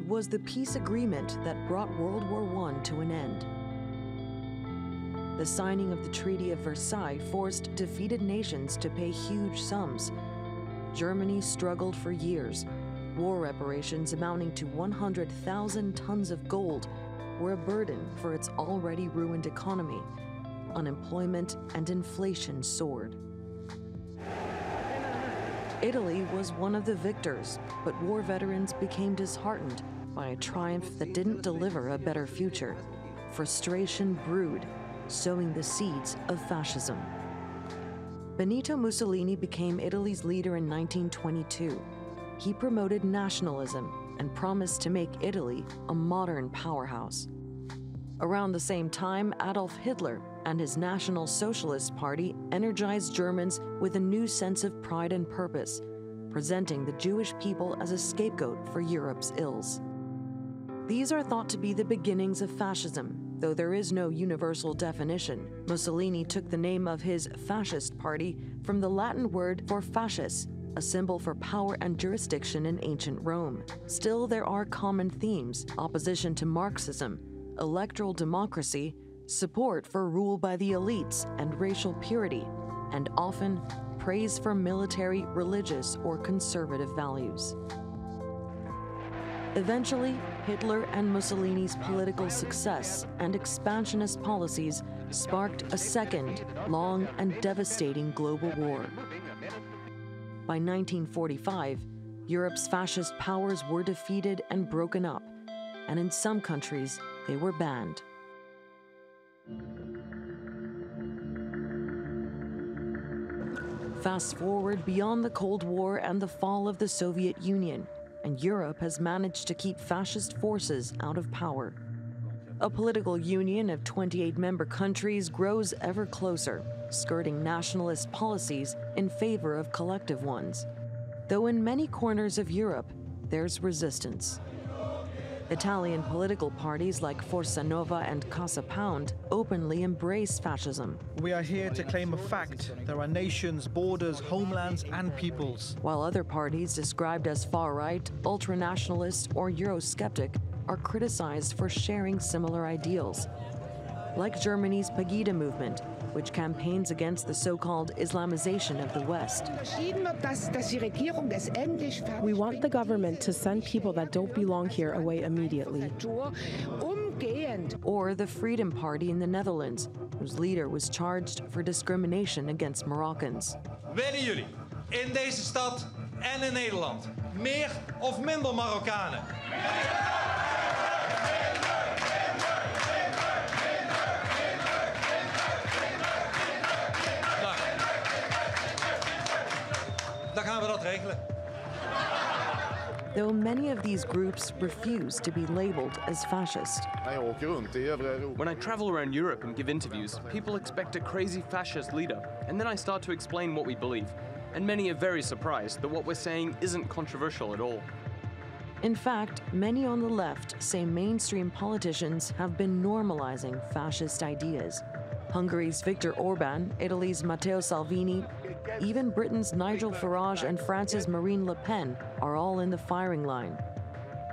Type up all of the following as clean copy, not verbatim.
was the peace agreement that brought World War I to an end. The signing of the Treaty of Versailles forced defeated nations to pay huge sums. Germany struggled for years. War reparations amounting to 100,000 tons of gold were a burden for its already ruined economy. Unemployment and inflation soared. Italy was one of the victors, but war veterans became disheartened by a triumph that didn't deliver a better future. Frustration brewed, sowing the seeds of fascism. Benito Mussolini became Italy's leader in 1922. He promoted nationalism and promised to make Italy a modern powerhouse. Around the same time, Adolf Hitler and his National Socialist Party energized Germans with a new sense of pride and purpose, presenting the Jewish people as a scapegoat for Europe's ills. These are thought to be the beginnings of fascism, though there is no universal definition. Mussolini took the name of his fascist party from the Latin word for fascis, a symbol for power and jurisdiction in ancient Rome. Still, there are common themes: opposition to Marxism, electoral democracy, support for rule by the elites and racial purity, and often praise for military, religious, or conservative values. Eventually, Hitler and Mussolini's political success and expansionist policies sparked a second, long and devastating global war. By 1945, Europe's fascist powers were defeated and broken up, and in some countries, they were banned. Fast forward beyond the Cold War and the fall of the Soviet Union, and Europe has managed to keep fascist forces out of power. A political union of 28 member countries grows ever closer, skirting nationalist policies in favor of collective ones. Though in many corners of Europe, there's resistance. Italian political parties like Forza Nova and Casa Pound openly embrace fascism. We are here to claim a fact. There are nations, borders, homelands, and peoples. While other parties described as far-right, ultranationalist, or Eurosceptic are criticized for sharing similar ideals. Like Germany's Pegida movement, which campaigns against the so-called Islamization of the West. We want the government to send people that don't belong here away immediately. Or the Freedom Party in the Netherlands, whose leader was charged for discrimination against Moroccans. Willen jullie in deze stad en in Nederland meer of minder Marokkanen? Dan gaan we dat regelen. Though many of these groups refuse to be labeled as fascist. When I travel around Europe and give interviews, people expect a crazy fascist leader, and then I start to explain what we believe. And many are very surprised that what we're saying isn't controversial at all. In fact, many on the left say mainstream politicians have been normalizing fascist ideas. Hungary's Viktor Orban, Italy's Matteo Salvini, even Britain's Nigel Farage and France's Marine Le Pen are all in the firing line.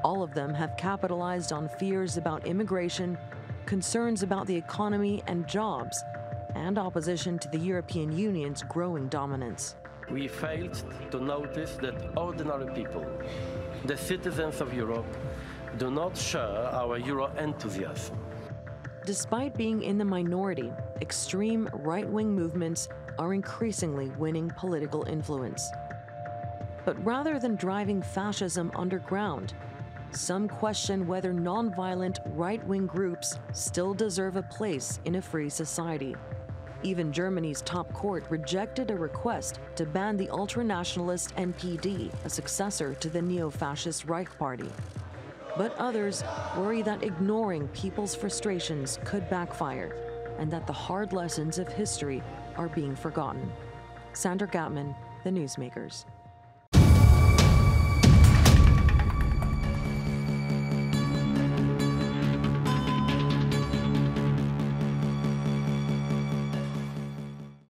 All of them have capitalized on fears about immigration, concerns about the economy and jobs, and opposition to the European Union's growing dominance. We failed to notice that ordinary people, the citizens of Europe, do not share our Euro enthusiasm. Despite being in the minority, extreme right-wing movements are increasingly winning political influence. But rather than driving fascism underground, some question whether nonviolent right-wing groups still deserve a place in a free society. Even Germany's top court rejected a request to ban the ultranationalist NPD, a successor to the neo-fascist Reich Party. But others worry that ignoring people's frustrations could backfire, and that the hard lessons of history are being forgotten. Sandra Gathmann, The Newsmakers.